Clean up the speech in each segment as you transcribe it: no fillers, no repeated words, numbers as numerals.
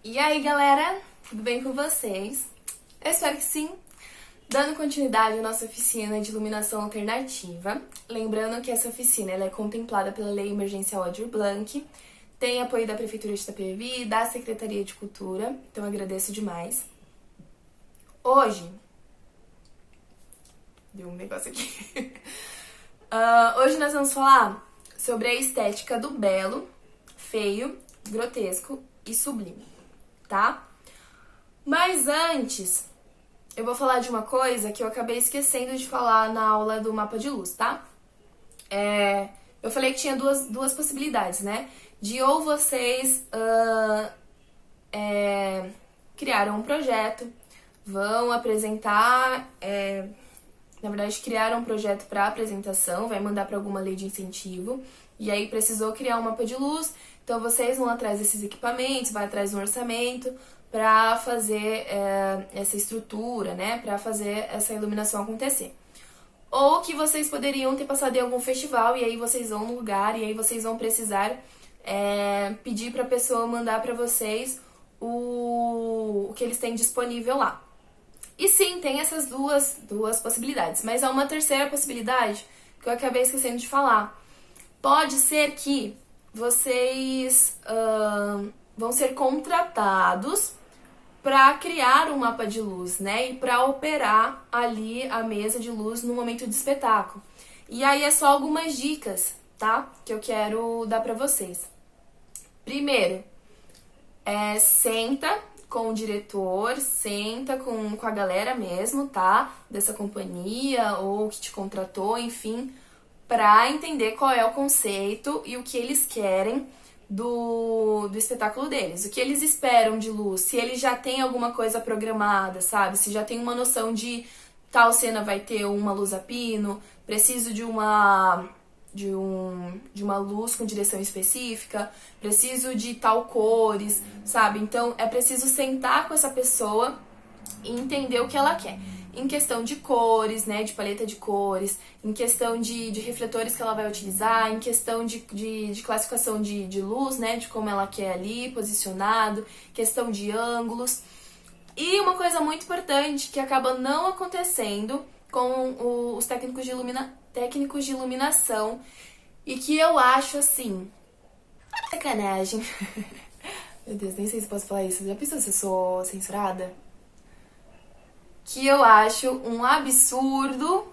E aí, galera, tudo bem com vocês? Eu espero que sim. Dando continuidade à nossa oficina de iluminação alternativa, lembrando que essa oficina ela é contemplada pela Lei Emergencial Aldir Blanc, tem apoio da Prefeitura de Itapevi e da Secretaria de Cultura, então agradeço demais. Hoje, deu um negócio aqui. Hoje nós vamos falar sobre a estética do belo, feio, grotesco e sublime, tá? Mas antes, eu vou falar de uma coisa que eu acabei esquecendo de falar na aula do mapa de luz, tá? Eu falei que tinha duas possibilidades, né? De ou vocês criaram um projeto, vão apresentar, na verdade, criaram um projeto para apresentação, vai mandar para alguma lei de incentivo, e aí precisou criar um mapa de luz, então vocês vão atrás desses equipamentos, vai atrás de um orçamento para fazer essa estrutura, né? Para fazer essa iluminação acontecer. Ou que vocês poderiam ter passado em algum festival e aí vocês vão no lugar e aí vocês vão precisar pedir para a pessoa mandar para vocês o que eles têm disponível lá. E sim, tem essas duas possibilidades, mas há uma terceira possibilidade que eu acabei esquecendo de falar. Pode ser que vocês vão ser contratados para criar um mapa de luz, né? E para operar ali a mesa de luz no momento de espetáculo. E aí é só algumas dicas, tá? Que eu quero dar para vocês. Primeiro, senta com o diretor, senta com a galera mesmo, tá? Dessa companhia ou que te contratou, enfim, para entender qual é o conceito e o que eles querem do espetáculo deles. O que eles esperam de luz, se eles já têm alguma coisa programada, sabe? Se já tem uma noção de tal cena vai ter uma luz a pino, preciso de uma luz com direção específica, preciso de tal cores, sabe? Então é preciso sentar com essa pessoa e entender o que ela quer. Em questão de cores, né, de paleta de cores, em questão de refletores que ela vai utilizar, em questão de classificação de luz, né, de como ela quer ali, posicionado, questão de ângulos. E uma coisa muito importante que acaba não acontecendo com os técnicos de iluminação e que eu acho assim, sacanagem. Meu Deus, nem sei se posso falar isso. Já pensou se eu sou censurada? Que eu acho um absurdo.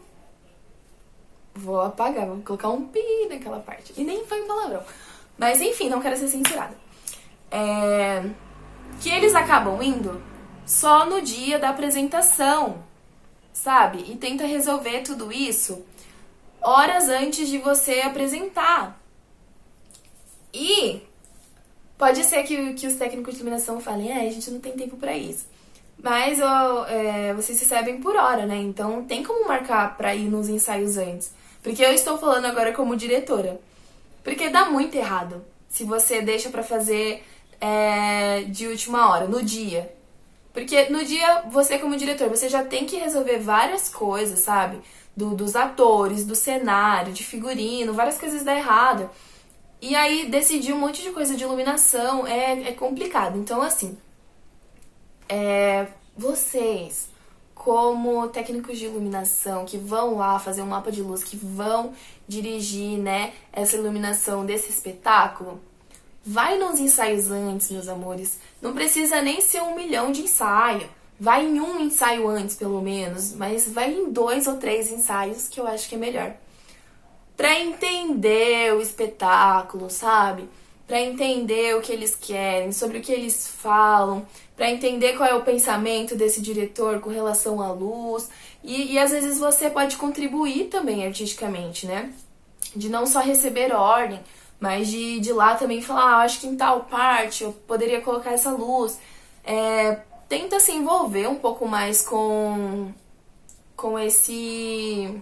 Vou apagar, vou colocar um pi naquela parte. E nem foi um palavrão. Mas enfim, não quero ser censurada. Que eles acabam indo só no dia da apresentação, sabe? E tenta resolver tudo isso horas antes de você apresentar. E pode ser que os técnicos de iluminação falem, a gente não tem tempo pra isso. Mas vocês recebem por hora, né? Então tem como marcar pra ir nos ensaios antes. Porque eu estou falando agora como diretora. Porque dá muito errado se você deixa pra fazer de última hora, no dia. Porque no dia, você como diretor, você já tem que resolver várias coisas, sabe? Dos atores, do cenário, de figurino, várias coisas dá errado. E aí decidir um monte de coisa de iluminação é complicado. Então assim, vocês, como técnicos de iluminação que vão lá fazer um mapa de luz, que vão dirigir, né, essa iluminação desse espetáculo, vai nos ensaios antes, meus amores. Não precisa nem ser 1 milhão de ensaio. Vai em um ensaio antes, pelo menos, mas vai em 2 ou 3 ensaios, que eu acho que é melhor. Pra entender o espetáculo, sabe? Pra entender o que eles querem, sobre o que eles falam, pra entender qual é o pensamento desse diretor com relação à luz. E às vezes você pode contribuir também artisticamente, né? De não só receber ordem, mas de ir lá também falar, acho que em tal parte eu poderia colocar essa luz. Tenta se envolver um pouco mais com esse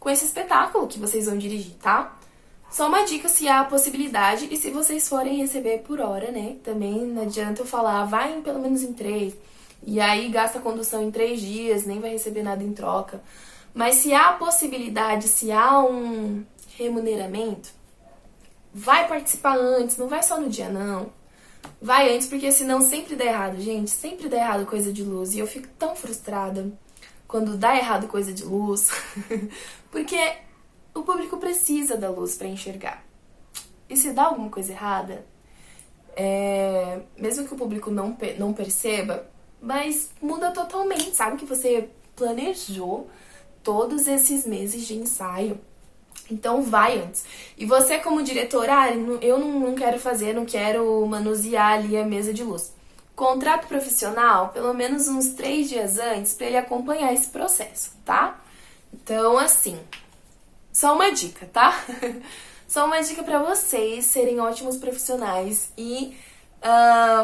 espetáculo que vocês vão dirigir, tá? Só uma dica se há a possibilidade e se vocês forem receber por hora, né? Também não adianta eu falar, vai pelo menos em 3. E aí gasta a condução em 3 dias, nem vai receber nada em troca. Mas se há a possibilidade, se há um remuneramento, vai participar antes, não vai só no dia não. vai antes, porque senão sempre dá errado, gente. Sempre dá errado coisa de luz. E eu fico tão frustrada quando dá errado coisa de luz. Porque o público precisa da luz pra enxergar. E se dá alguma coisa errada, mesmo que o público não perceba, mas muda totalmente. Sabe que você planejou todos esses meses de ensaio. Então vai antes. E você como diretor, eu não quero fazer, não quero manusear ali a mesa de luz. Contrato profissional, pelo menos uns 3 dias antes, para ele acompanhar esse processo, tá? Então, assim, só uma dica, tá? Só uma dica para vocês serem ótimos profissionais e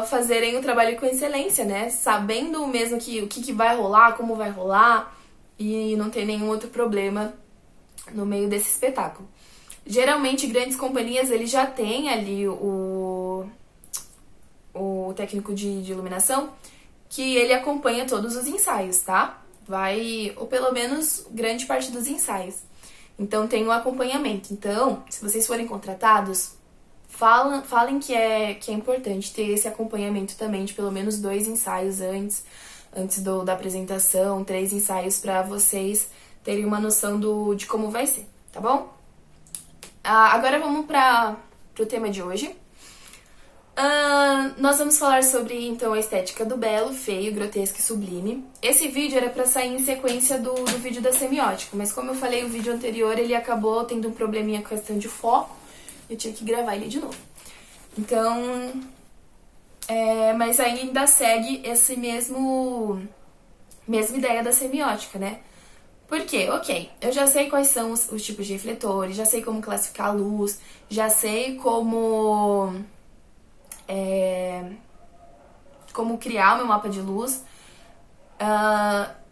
fazerem o trabalho com excelência, né? Sabendo mesmo que o que vai rolar, como vai rolar e não ter nenhum outro problema no meio desse espetáculo. Geralmente, grandes companhias, eles já têm ali o técnico de iluminação, que ele acompanha todos os ensaios, tá? Ou pelo menos grande parte dos ensaios. Então, tem o acompanhamento. Então, se vocês forem contratados, falem que é importante ter esse acompanhamento também, de pelo menos 2 ensaios antes da apresentação, 3 ensaios para vocês terem uma noção de como vai ser, tá bom? Agora vamos pro tema de hoje. Nós vamos falar sobre, então, a estética do belo, feio, grotesco e sublime. Esse vídeo era pra sair em sequência do vídeo da semiótica, mas como eu falei, o vídeo anterior, ele acabou tendo um probleminha com a questão de foco, eu tive que gravar ele de novo. Então, mas ainda segue esse mesma ideia da semiótica, né? Por quê? Ok, eu já sei quais são os tipos de refletores, já sei como classificar a luz, já sei como criar o meu mapa de luz,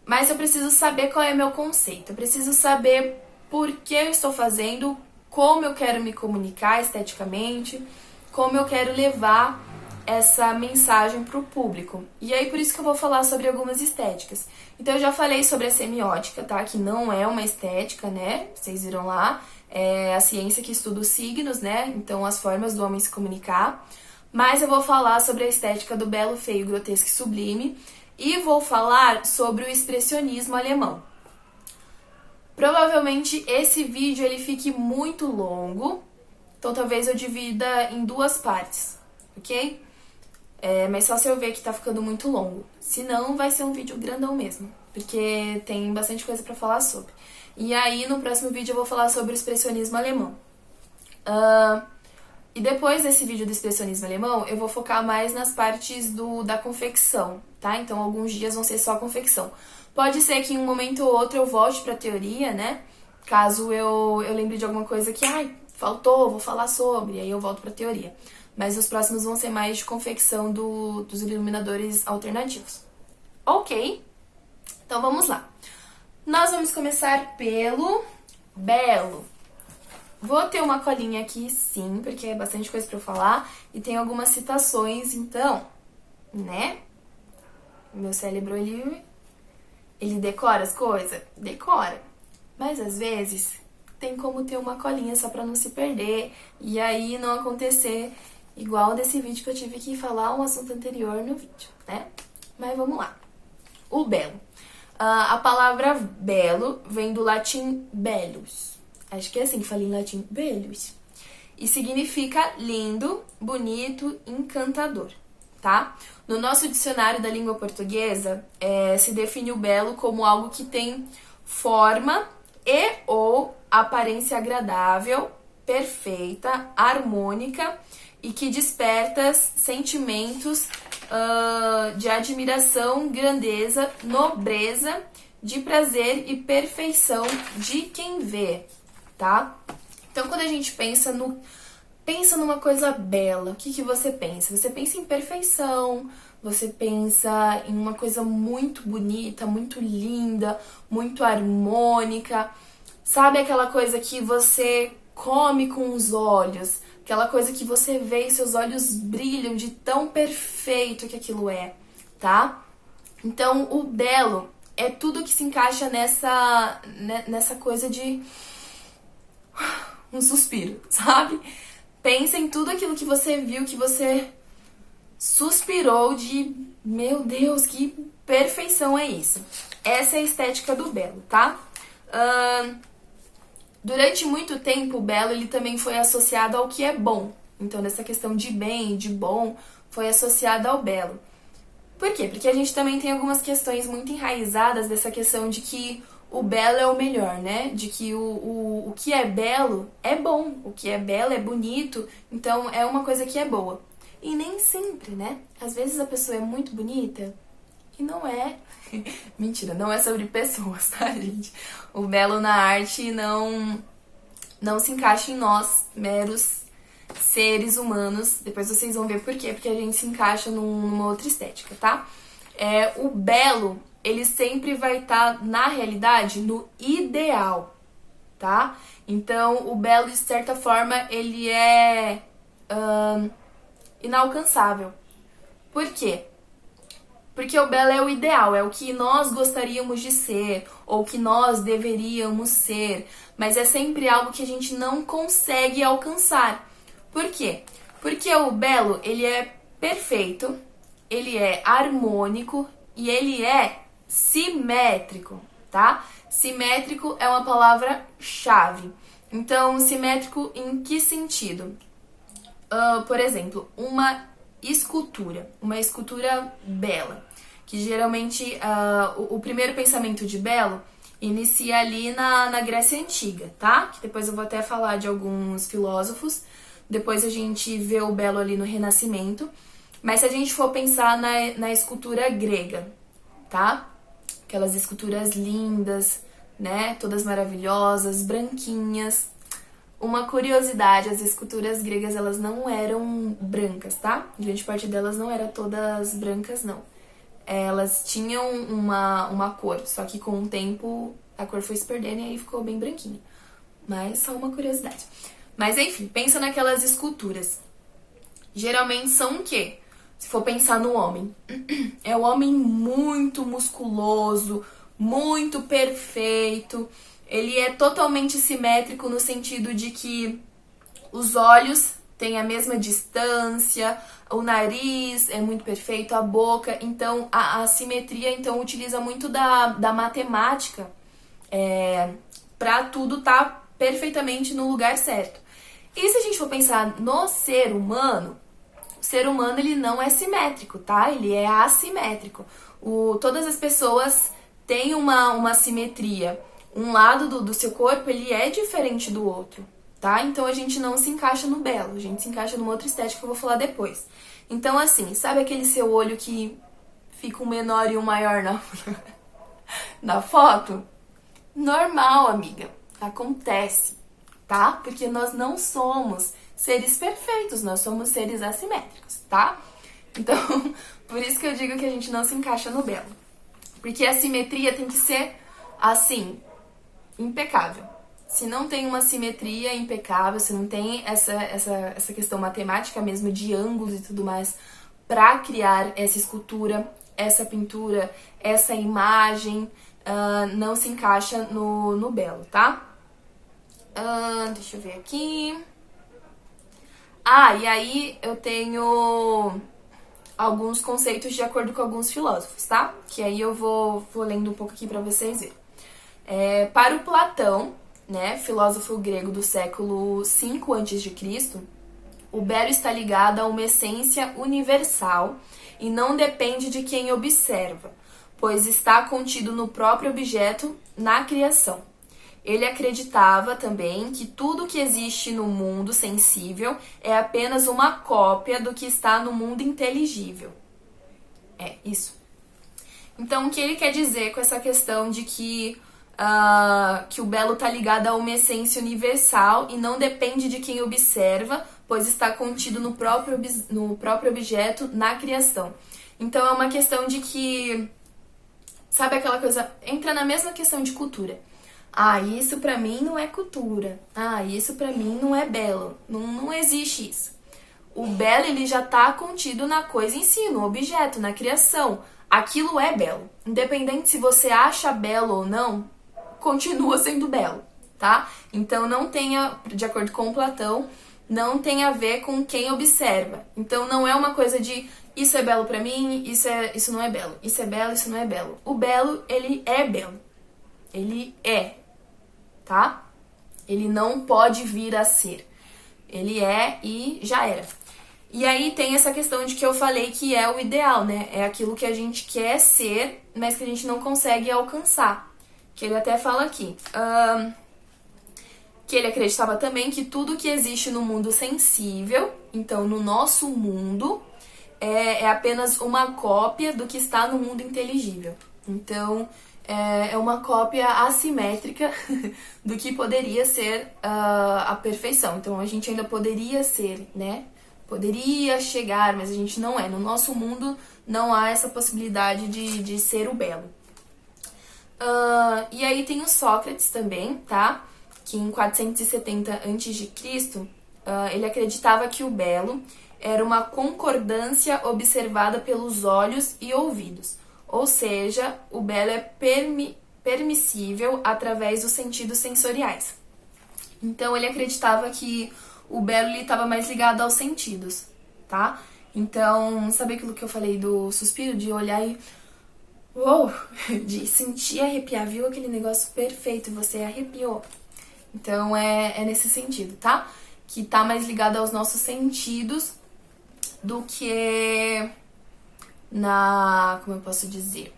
mas eu preciso saber qual é o meu conceito, eu preciso saber por que eu estou fazendo, como eu quero me comunicar esteticamente, como eu quero levar essa mensagem para o público. E aí, por isso que eu vou falar sobre algumas estéticas. Então, eu já falei sobre a semiótica, tá? Que não é uma estética, né? Vocês viram lá. É a ciência que estuda os signos, né? Então, as formas do homem se comunicar. Mas eu vou falar sobre a estética do belo, feio, grotesco e sublime. E vou falar sobre o expressionismo alemão. Provavelmente, esse vídeo ele fique muito longo. Então, talvez eu divida em 2 partes, ok? Mas só se eu ver que tá ficando muito longo. Se não, vai ser um vídeo grandão mesmo, porque tem bastante coisa pra falar sobre. E aí, no próximo vídeo, eu vou falar sobre o expressionismo alemão. E depois desse vídeo do expressionismo alemão, eu vou focar mais nas partes da confecção, tá? Então, alguns dias vão ser só confecção. Pode ser que em um momento ou outro eu volte pra teoria, né? Caso eu lembre de alguma coisa que, faltou, vou falar sobre, aí eu volto pra teoria. Mas os próximos vão ser mais de confecção dos iluminadores alternativos. Ok? Então vamos lá. Nós vamos começar pelo belo. Vou ter uma colinha aqui, sim, porque é bastante coisa pra eu falar. E tem algumas citações, então, né? Meu cérebro, ele decora as coisas? Decora. Mas às vezes tem como ter uma colinha só pra não se perder. E aí não acontecer igual desse vídeo que eu tive que falar um assunto anterior no vídeo, né? Mas vamos lá. O belo. A palavra belo vem do latim bellus. Acho que é assim que fala em latim, bellus. E significa lindo, bonito, encantador, tá? No nosso dicionário da língua portuguesa, se define o belo como algo que tem forma e ou aparência agradável, perfeita, harmônica e que desperta sentimentos de admiração, grandeza, nobreza, de prazer e perfeição de quem vê, tá? Então, quando a gente pensa numa coisa bela, o que você pensa? Você pensa em perfeição, você pensa em uma coisa muito bonita, muito linda, muito harmônica, sabe aquela coisa que você come com os olhos, aquela coisa que você vê e seus olhos brilham de tão perfeito que aquilo é, tá? Então, o belo é tudo que se encaixa nessa coisa de um suspiro, sabe? Pensa em tudo aquilo que você viu, que você suspirou de, meu Deus, que perfeição é isso. Essa é a estética do belo, tá? Durante muito tempo, o belo ele também foi associado ao que é bom. Então, nessa questão de bem, de bom, foi associado ao belo. Por quê? Porque a gente também tem algumas questões muito enraizadas dessa questão de que o belo é o melhor, né? De que o que é belo é bom, o que é belo é bonito, então é uma coisa que é boa. E nem sempre, né? Às vezes a pessoa é muito bonita e não é. Mentira, não é sobre pessoas, tá, gente? O belo na arte não se encaixa em nós, meros seres humanos. Depois vocês vão ver por quê, porque a gente se encaixa numa outra estética, tá? O belo, ele sempre vai estar, na realidade, no ideal, tá? Então, o belo, de certa forma, ele é inalcançável. Por quê? Porque o belo é o ideal, é o que nós gostaríamos de ser, ou que nós deveríamos ser, mas é sempre algo que a gente não consegue alcançar. Por quê? Porque o belo, ele é perfeito, ele é harmônico e ele é simétrico, tá? Simétrico é uma palavra-chave. Então, simétrico em que sentido? Por exemplo, uma escultura bela, que geralmente o primeiro pensamento de belo inicia ali na Grécia Antiga, tá? Que depois eu vou até falar de alguns filósofos, depois a gente vê o belo ali no Renascimento, mas se a gente for pensar na escultura grega, tá? Aquelas esculturas lindas, né? Todas maravilhosas, branquinhas. Uma curiosidade, as esculturas gregas, elas não eram brancas, tá? Grande parte delas não eram todas brancas, não. Elas tinham uma cor, só que com o tempo a cor foi se perdendo e aí ficou bem branquinha. Mas só uma curiosidade. Mas enfim, pensa naquelas esculturas. Geralmente são o quê? Se for pensar no homem. É o homem muito musculoso, muito perfeito. Ele é totalmente simétrico no sentido de que os olhos têm a mesma distância, o nariz é muito perfeito, a boca. Então, a simetria então, utiliza muito da matemática para tudo estar perfeitamente no lugar certo. E se a gente for pensar no ser humano, o ser humano ele não é simétrico, tá? Ele é assimétrico. Todas as pessoas têm uma simetria. Um lado do seu corpo, ele é diferente do outro, tá? Então a gente não se encaixa no belo, a gente se encaixa numa outra estética que eu vou falar depois. Então assim, sabe aquele seu olho que fica um menor e um maior na foto? Normal, amiga. Acontece, tá? Porque nós não somos seres perfeitos, nós somos seres assimétricos, tá? Então, por isso que eu digo que a gente não se encaixa no belo. Porque a simetria tem que ser assim, impecável. Se não tem uma simetria impecável, se não tem essa questão matemática mesmo de ângulos e tudo mais para criar essa escultura, essa pintura, essa imagem, não se encaixa no belo, tá? Deixa eu ver aqui. E aí eu tenho alguns conceitos de acordo com alguns filósofos, tá? Que aí eu vou lendo um pouco aqui para vocês verem. Para o Platão, né, filósofo grego do século V a.C., o belo está ligado a uma essência universal e não depende de quem observa, pois está contido no próprio objeto, na criação. Ele acreditava também que tudo que existe no mundo sensível é apenas uma cópia do que está no mundo inteligível. É isso. Então, o que ele quer dizer com essa questão de que o belo está ligado a uma essência universal e não depende de quem observa, pois está contido no próprio objeto, na criação. Então, é uma questão de que, sabe aquela coisa, entra na mesma questão de cultura. Isso pra mim não é cultura. Isso pra mim não é belo. Não existe isso. O belo, ele já tá contido na coisa em si, no objeto, na criação. Aquilo é belo. Independente se você acha belo ou não, continua sendo belo, tá? Então, não tenha, de acordo com Platão, não tem a ver com quem observa. Então, não é uma coisa de isso é belo pra mim, isso não é belo. Isso é belo, isso não é belo. O belo, ele é belo. Ele é, tá? Ele não pode vir a ser. Ele é e já era. E aí tem essa questão de que eu falei que é o ideal, né? É aquilo que a gente quer ser, mas que a gente não consegue alcançar. Que ele até fala aqui. Que ele acreditava também que tudo que existe no mundo sensível, então no nosso mundo, é apenas uma cópia do que está no mundo inteligível. Então, é uma cópia assimétrica do que poderia ser a perfeição. Então, a gente ainda poderia ser, né? Poderia chegar, mas a gente não é. No nosso mundo, não há essa possibilidade de ser o belo. E aí tem o Sócrates também, tá? Que em 470 a.C., ele acreditava que o belo era uma concordância observada pelos olhos e ouvidos. Ou seja, o belo é permissível através dos sentidos sensoriais. Então, ele acreditava que o belo estava mais ligado aos sentidos, tá? Então, sabe aquilo que eu falei do suspiro? De olhar e... Uou! De sentir arrepiar, viu aquele negócio perfeito e você arrepiou. Então, é nesse sentido, tá? Que tá mais ligado aos nossos sentidos do que como eu posso dizer?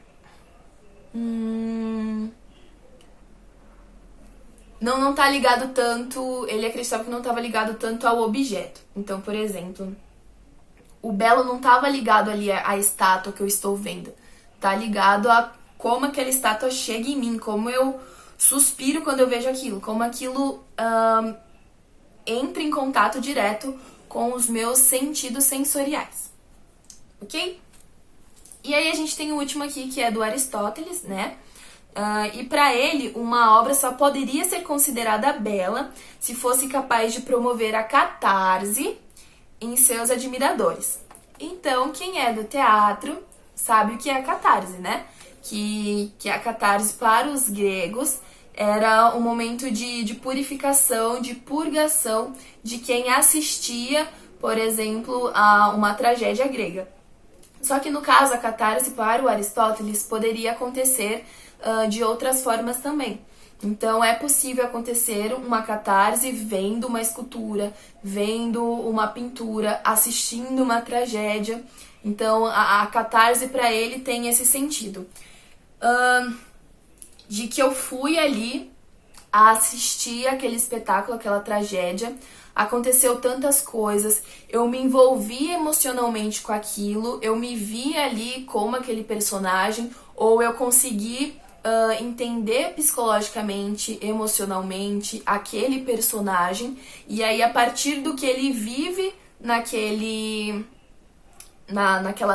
Não tá ligado tanto, ele acreditava que não estava ligado tanto ao objeto. Então, por exemplo, o belo não estava ligado ali à estátua que eu estou vendo. Tá ligado a como aquela estátua chega em mim, como eu suspiro quando eu vejo aquilo, como aquilo entra em contato direto com os meus sentidos sensoriais. Ok? E aí a gente tem o último aqui, que é do Aristóteles, né? E para ele, uma obra só poderia ser considerada bela se fosse capaz de promover a catarse em seus admiradores. Então, quem é do teatro sabe o que é a catarse, né? Que a catarse para os gregos era um momento de purificação, de purgação de quem assistia, por exemplo, a uma tragédia grega. Só que no caso, a catarse para o Aristóteles poderia acontecer de outras formas também. Então, é possível acontecer uma catarse vendo uma escultura, vendo uma pintura, assistindo uma tragédia. Então, a catarse para ele tem esse sentido. De que eu fui ali a assistir aquele espetáculo, aquela tragédia, aconteceu tantas coisas, eu me envolvi emocionalmente com aquilo, eu me vi ali como aquele personagem, ou eu consegui entender psicologicamente, emocionalmente aquele personagem, e aí a partir do que ele vive naquela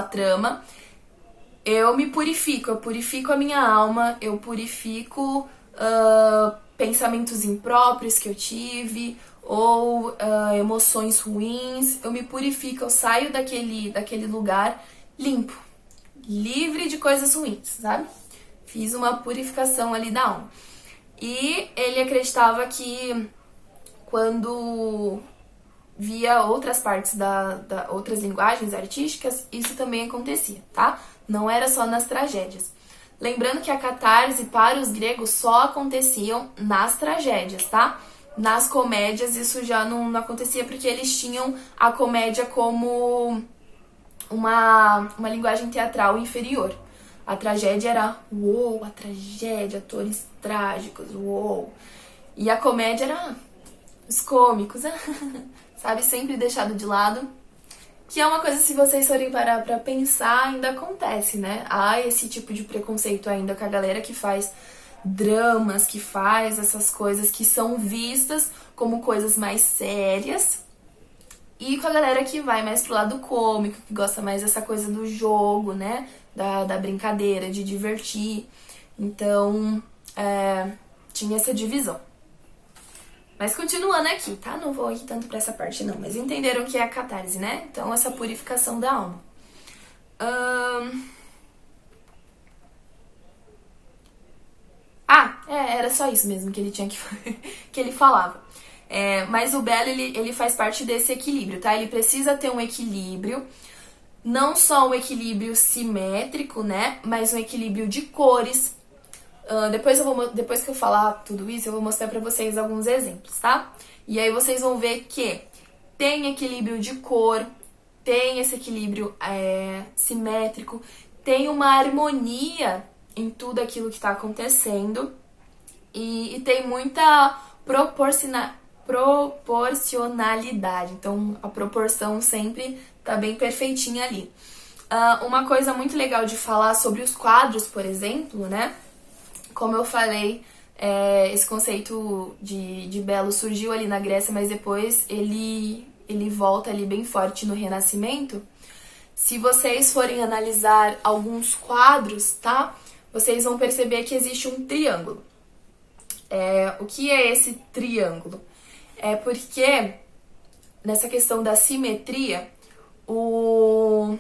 trama, eu me purifico, eu purifico a minha alma, eu purifico pensamentos impróprios que eu tive, ou emoções ruins, eu me purifico, eu saio daquele lugar limpo, livre de coisas ruins, sabe? Fiz uma purificação ali da alma. E ele acreditava que quando via outras partes outras linguagens artísticas, isso também acontecia, tá? Não era só nas tragédias. Lembrando que a catarse para os gregos só aconteciam nas tragédias, tá? Nas comédias isso já não acontecia porque eles tinham a comédia como uma linguagem teatral inferior. A tragédia era, uou, a tragédia, atores trágicos, uou. E a comédia era os cômicos, sabe? Sempre deixado de lado. Que é uma coisa, se vocês forem parar pra pensar, ainda acontece, né? Há esse tipo de preconceito ainda com a galera que faz dramas, que faz essas coisas que são vistas como coisas mais sérias. E com a galera que vai mais pro lado cômico, que gosta mais dessa coisa do jogo, né? Da brincadeira, de divertir. Então, tinha essa divisão. Mas continuando aqui, tá? Não vou ir tanto pra essa parte não, mas entenderam o que é a catarse, né? Então, essa purificação da alma. Era só isso mesmo que ele tinha que ele falava. Mas o belo, ele faz parte desse equilíbrio, tá? Ele precisa ter um equilíbrio não só um equilíbrio simétrico, né, mas um equilíbrio de cores. Depois que eu falar tudo isso, eu vou mostrar pra vocês alguns exemplos, tá? E aí vocês vão ver que tem equilíbrio de cor, tem esse equilíbrio simétrico, tem uma harmonia em tudo aquilo que está acontecendo e tem muita proporcionalidade. Então a proporção sempre tá bem perfeitinha ali. Uma coisa muito legal de falar sobre os quadros, por exemplo, né? Como eu falei, esse conceito de belo surgiu ali na Grécia, mas depois ele volta ali bem forte no Renascimento. Se vocês forem analisar alguns quadros, tá? Vocês vão perceber que existe um triângulo. O que é esse triângulo? É porque nessa questão da simetria, o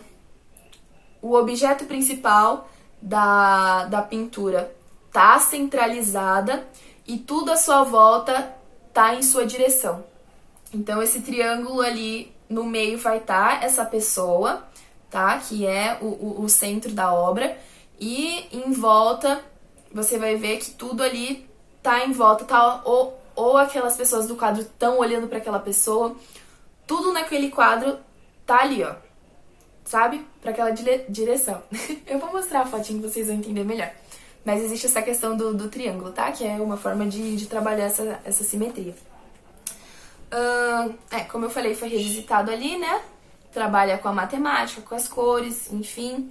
objeto principal da pintura tá centralizada e tudo à sua volta tá em sua direção. Então esse triângulo ali no meio vai estar essa pessoa, tá? Que é o centro da obra. E em volta você vai ver que tudo ali tá em volta, tá? Ou aquelas pessoas do quadro estão olhando para aquela pessoa. Tudo naquele quadro tá ali, ó. Sabe? Para aquela direção. Eu vou mostrar a fotinho que vocês vão entender melhor. Mas existe essa questão do triângulo, tá? Que é uma forma de trabalhar essa simetria. Como eu falei, foi revisitado ali, né? Trabalha com a matemática, com as cores, enfim.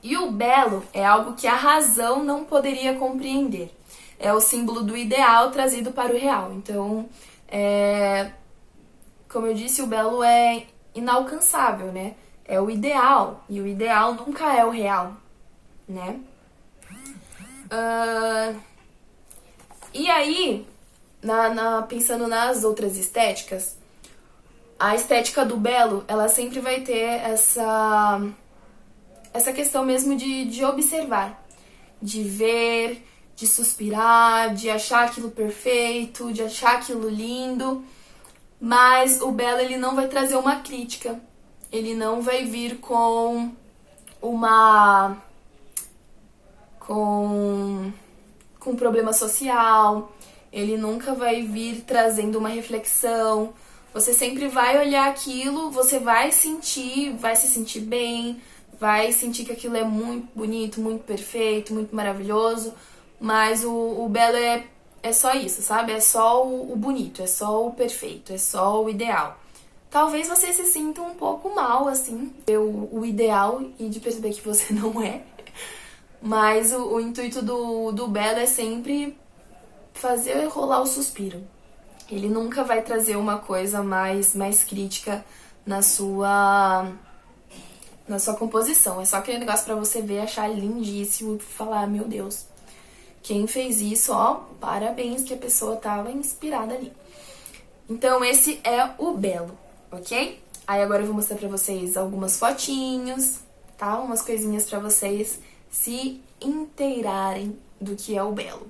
E o belo é algo que a razão não poderia compreender. É o símbolo do ideal trazido para o real. Então, como eu disse, o belo é inalcançável, né? É o ideal. E o ideal nunca é o real, né? E aí, pensando nas outras estéticas, a estética do belo, ela sempre vai ter essa questão mesmo de observar, de ver, de suspirar, de achar aquilo perfeito, de achar aquilo lindo. Mas o belo, ele não vai trazer uma crítica. Ele não vai vir com um problema social. Ele nunca vai vir trazendo uma reflexão. Você sempre vai olhar aquilo, você vai se sentir bem, vai sentir que aquilo é muito bonito, muito perfeito, muito maravilhoso. Mas o belo é só isso, sabe? É só o bonito, é só o perfeito, é só o ideal. Talvez você se sinta um pouco mal, assim, ver o ideal e de perceber que você não é. Mas o intuito do belo é sempre fazer rolar o suspiro. Ele nunca vai trazer uma coisa mais crítica na sua composição. É só aquele negócio pra você ver, achar lindíssimo e falar, meu Deus, quem fez isso, ó, parabéns que a pessoa tava inspirada ali. Então esse é o belo, ok? Aí agora eu vou mostrar pra vocês algumas fotinhos, tá? Umas coisinhas pra vocês se inteirarem do que é o belo.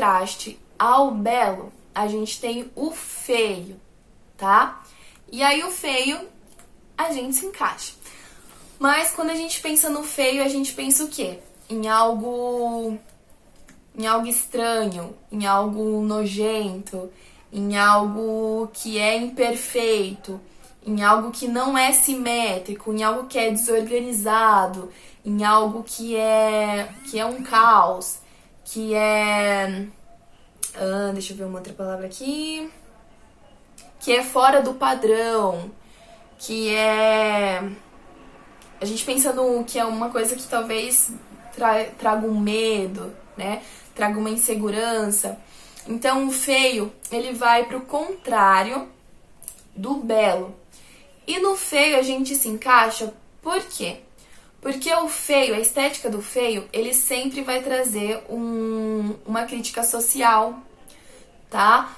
contraste ao belo, a gente tem o feio, tá? E aí o feio, a gente se encaixa. Mas quando a gente pensa no feio, a gente pensa o quê? Em algo estranho, em algo nojento, em algo que é imperfeito, em algo que não é simétrico, em algo que é desorganizado, em algo que é um caos, que é... deixa eu ver uma outra palavra aqui. Que é fora do padrão, que é... A gente pensa no que é uma coisa que talvez traga um medo, né? Traga uma insegurança. Então, o feio, ele vai pro contrário do belo. E no feio a gente se encaixa por quê? Porque o feio, a estética do feio, ele sempre vai trazer uma crítica social, tá?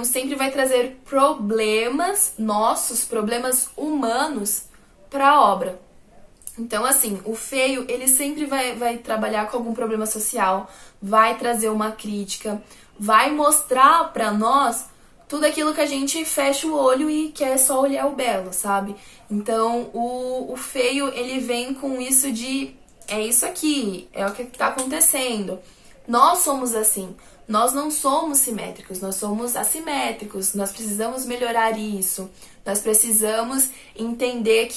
Sempre vai trazer problemas nossos, problemas humanos para a obra. Então, assim, o feio, ele sempre vai trabalhar com algum problema social, vai trazer uma crítica, vai mostrar para nós tudo aquilo que a gente fecha o olho e quer só olhar o belo, sabe? Então, o feio, ele vem com isso de, é isso aqui, é o que tá acontecendo. Nós somos assim, nós não somos simétricos, nós somos assimétricos, nós precisamos melhorar isso, nós precisamos entender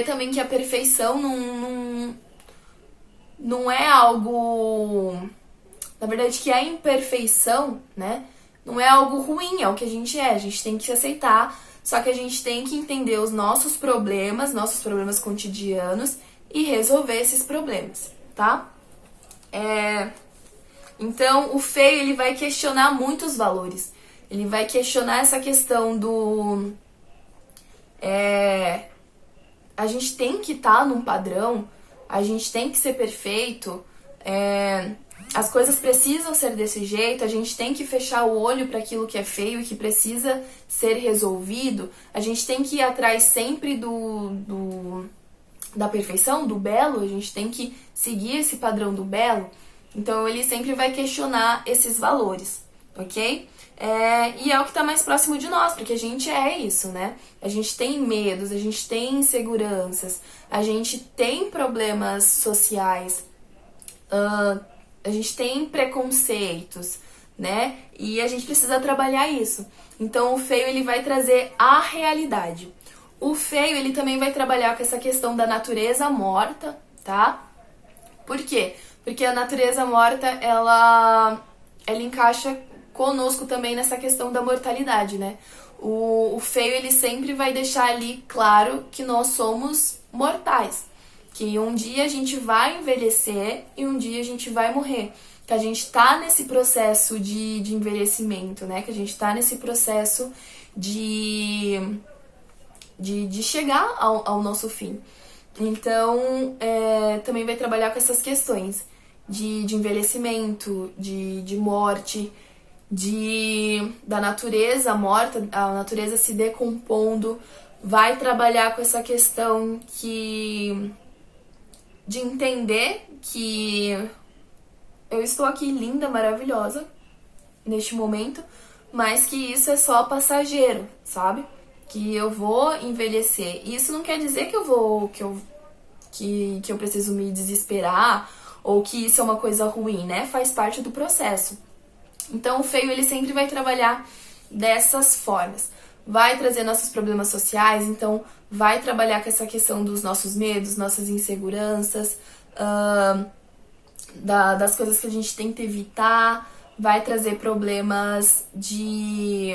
também que a perfeição não é algo... Na verdade, que a imperfeição, né, não é algo ruim, é o que a gente tem que se aceitar, só que a gente tem que entender os nossos problemas cotidianos e resolver esses problemas, tá? Então, o feio, ele vai questionar muitos valores. Ele vai questionar essa questão do... a gente tem que estar num padrão, a gente tem que ser perfeito, as coisas precisam ser desse jeito, a gente tem que fechar o olho para aquilo que é feio e que precisa ser resolvido, a gente tem que ir atrás sempre da perfeição, do belo, a gente tem que seguir esse padrão do belo. Então, ele sempre vai questionar esses valores, ok? E é o que está mais próximo de nós, porque a gente é isso, né? A gente tem medos, a gente tem inseguranças, a gente tem problemas sociais, a gente tem preconceitos, né? E a gente precisa trabalhar isso. Então, o feio, ele vai trazer a realidade. O feio, ele também vai trabalhar com essa questão da natureza morta, tá? Por quê? Porque a natureza morta, ela encaixa conosco também nessa questão da mortalidade, né? O feio, ele sempre vai deixar ali claro que nós somos mortais. Que um dia a gente vai envelhecer e um dia a gente vai morrer. Que a gente tá nesse processo de envelhecimento, né? Que a gente tá nesse processo de chegar ao nosso fim. Então, também vai trabalhar com essas questões de envelhecimento, de morte, da natureza morta, a natureza se decompondo. Vai trabalhar com essa questão de entender que eu estou aqui linda, maravilhosa, neste momento, mas que isso é só passageiro, sabe? Que eu vou envelhecer. E isso não quer dizer que eu preciso me desesperar ou que isso é uma coisa ruim, né? Faz parte do processo. Então, o feio, ele sempre vai trabalhar dessas formas. Vai trazer nossos problemas sociais, então vai trabalhar com essa questão dos nossos medos, nossas inseguranças, das coisas que a gente tenta evitar, vai trazer problemas de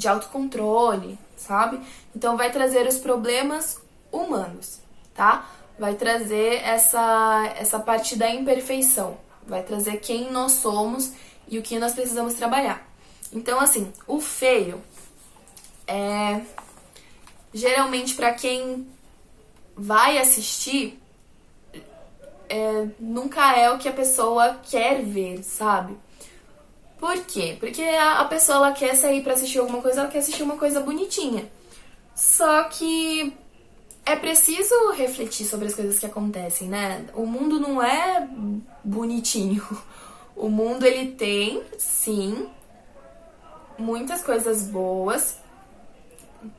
autocontrole, sabe? Então, vai trazer os problemas humanos, tá? Vai trazer essa parte da imperfeição, vai trazer quem nós somos e o que nós precisamos trabalhar. Então, assim, o feio geralmente, para quem vai assistir, nunca é o que a pessoa quer ver, sabe? Por quê? Porque a pessoa, ela quer sair pra assistir alguma coisa, ela quer assistir uma coisa bonitinha. Só que é preciso refletir sobre as coisas que acontecem, né? O mundo não é bonitinho. O mundo, ele tem, sim, muitas coisas boas,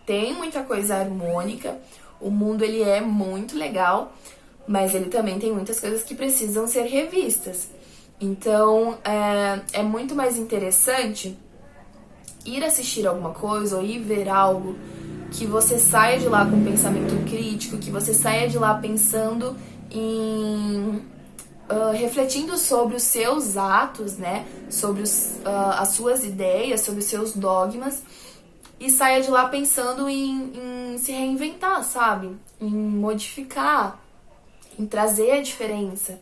tem muita coisa harmônica. O mundo, ele é muito legal, mas ele também tem muitas coisas que precisam ser revistas. Então, é muito mais interessante ir assistir alguma coisa ou ir ver algo que você saia de lá com um pensamento crítico, que você saia de lá pensando em... refletindo sobre os seus atos, né? Sobre as suas ideias, sobre os seus dogmas, e saia de lá pensando em se reinventar, sabe? Em modificar, em trazer a diferença.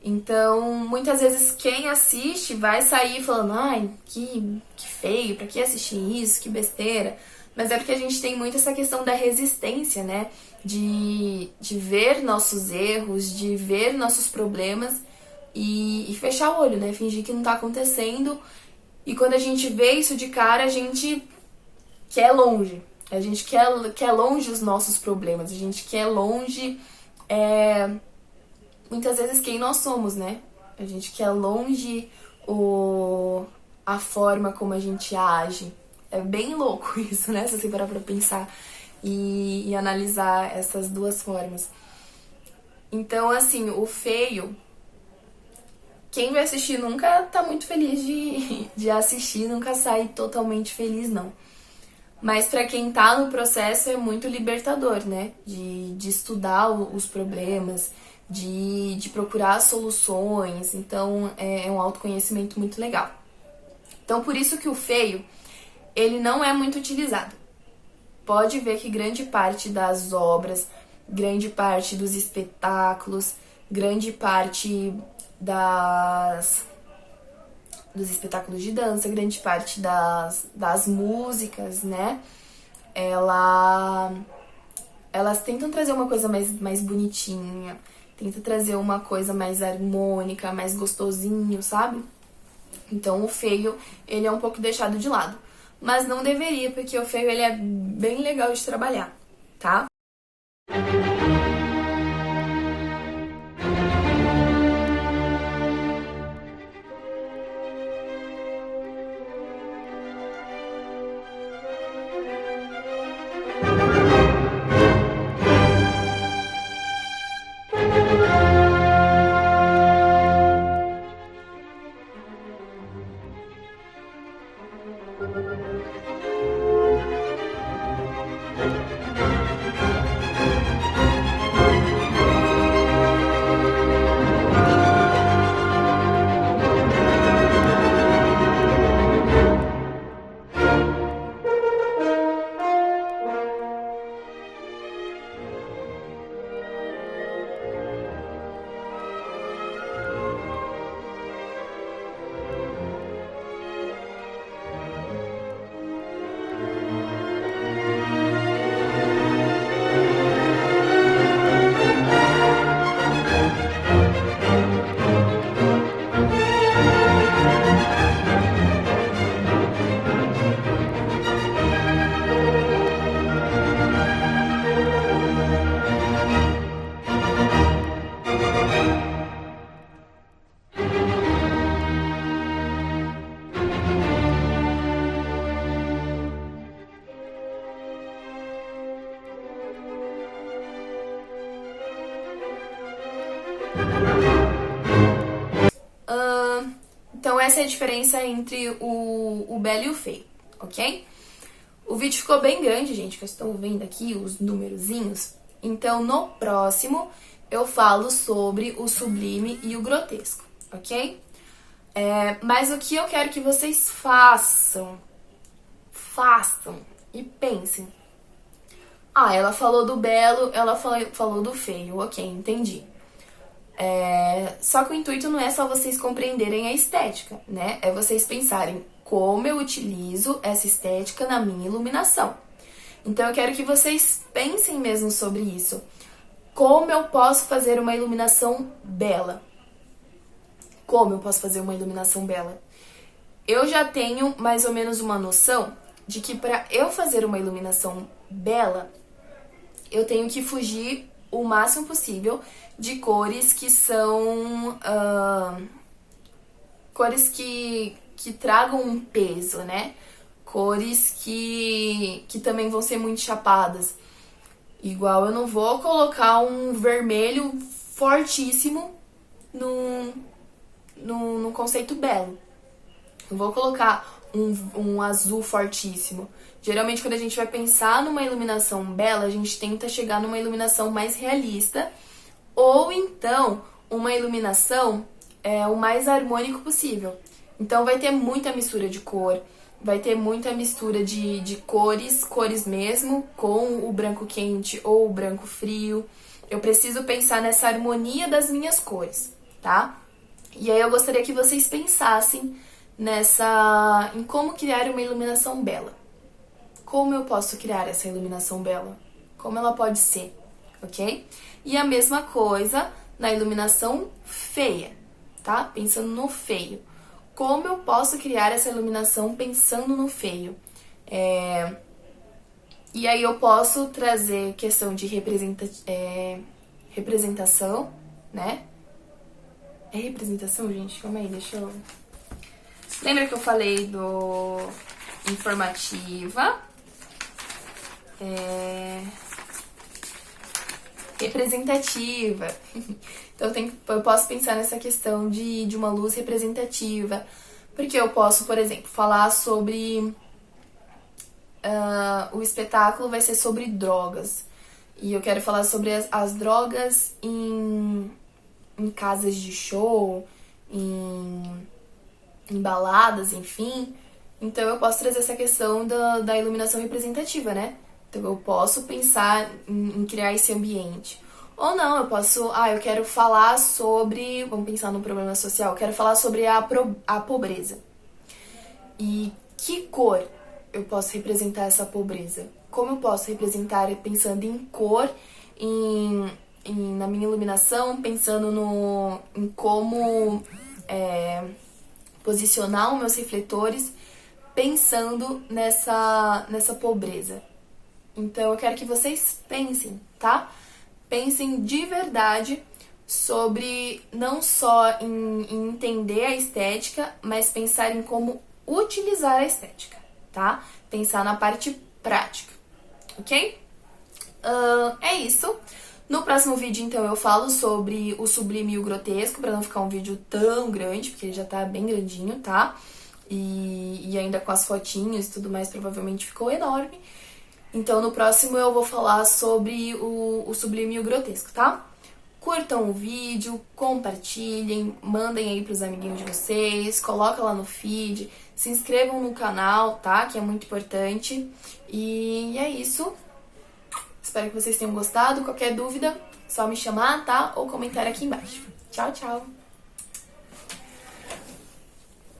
Então, muitas vezes quem assiste vai sair falando, ai, que feio, pra que assistir isso, que besteira. Mas é porque a gente tem muito essa questão da resistência, né? De ver nossos erros, de ver nossos problemas e fechar o olho, né? Fingir que não tá acontecendo. E quando a gente vê isso de cara, a gente quer longe. A gente quer longe os nossos problemas. A gente quer longe... muitas vezes quem nós somos, né? A gente quer longe a forma como a gente age. É bem louco isso, né? Se você parar pra pensar e analisar essas duas formas. Então, assim, o feio, quem vai assistir nunca tá muito feliz de assistir, nunca sai totalmente feliz, não. Mas pra quem tá no processo é muito libertador, né? De estudar os problemas, de procurar soluções. Então, é um autoconhecimento muito legal. Então, por isso que o feio, ele não é muito utilizado. Pode ver que grande parte das obras, grande parte dos espetáculos, grande parte dos espetáculos de dança, grande parte das músicas, né? Elas tentam trazer uma coisa mais bonitinha, tentam trazer uma coisa mais harmônica, mais gostosinho, sabe? Então o feio, ele é um pouco deixado de lado. Mas não deveria, porque o feio, ele é bem legal de trabalhar, tá? Então essa é a diferença entre o belo e o feio, ok? O vídeo ficou bem grande, gente, que eu estou vendo aqui os numerozinhos. Então no próximo eu falo sobre o sublime e o grotesco, ok? Mas o que eu quero que vocês façam e pensem. Ah, ela falou do belo, ela falou do feio, ok, entendi. Só que o intuito não é só vocês compreenderem a estética, né? É vocês pensarem como eu utilizo essa estética na minha iluminação. Então eu quero que vocês pensem mesmo sobre isso. Como eu posso fazer uma iluminação bela? Como eu posso fazer uma iluminação bela? Eu já tenho mais ou menos uma noção de que para eu fazer uma iluminação bela, eu tenho que fugir o máximo possível de cores que são cores que tragam um peso, né? Cores que também vão ser muito chapadas. Igual eu não vou colocar um vermelho fortíssimo no conceito belo. Eu vou colocar um azul fortíssimo. Geralmente, quando a gente vai pensar numa iluminação bela, a gente tenta chegar numa iluminação mais realista, ou então uma iluminação o mais harmônico possível. Então vai ter muita mistura de cor, vai ter muita mistura de cores mesmo, com o branco quente ou o branco frio. Eu preciso pensar nessa harmonia das minhas cores, tá? E aí eu gostaria que vocês pensassem em como criar uma iluminação bela. Como eu posso criar essa iluminação bela? Como ela pode ser, ok? E a mesma coisa na iluminação feia, tá? Pensando no feio. Como eu posso criar essa iluminação pensando no feio? E aí eu posso trazer questão de representação, né? É representação, gente? Calma aí, deixa eu... Lembra que eu falei do informativa? Representativa. Então eu posso pensar nessa questão de uma luz representativa. Porque eu posso, por exemplo, falar sobre... o espetáculo vai ser sobre drogas. E eu quero falar sobre as drogas em casas de show, em baladas, enfim. Então eu posso trazer essa questão da iluminação representativa, né? Então eu posso pensar em criar esse ambiente. Ou não, eu posso... eu quero falar sobre... Vamos pensar num problema social. Eu quero falar sobre a pobreza. E que cor eu posso representar essa pobreza? Como eu posso representar pensando em cor, na minha iluminação, pensando em como posicionar os meus refletores, pensando nessa pobreza. Então eu quero que vocês pensem, tá? Pensem de verdade sobre não só em entender a estética, mas pensar em como utilizar a estética, tá? Pensar na parte prática, ok? É isso. No próximo vídeo, então, eu falo sobre o sublime e o grotesco, pra não ficar um vídeo tão grande, porque ele já tá bem grandinho, tá? E ainda com as fotinhas e tudo mais, provavelmente ficou enorme. Então, no próximo eu vou falar sobre o sublime e o grotesco, tá? Curtam o vídeo, compartilhem, mandem aí pros amiguinhos de vocês, coloca lá no feed, se inscrevam no canal, tá? Que é muito importante. E é isso. Espero que vocês tenham gostado. Qualquer dúvida, só me chamar, tá? Ou comentar aqui embaixo. Tchau, tchau!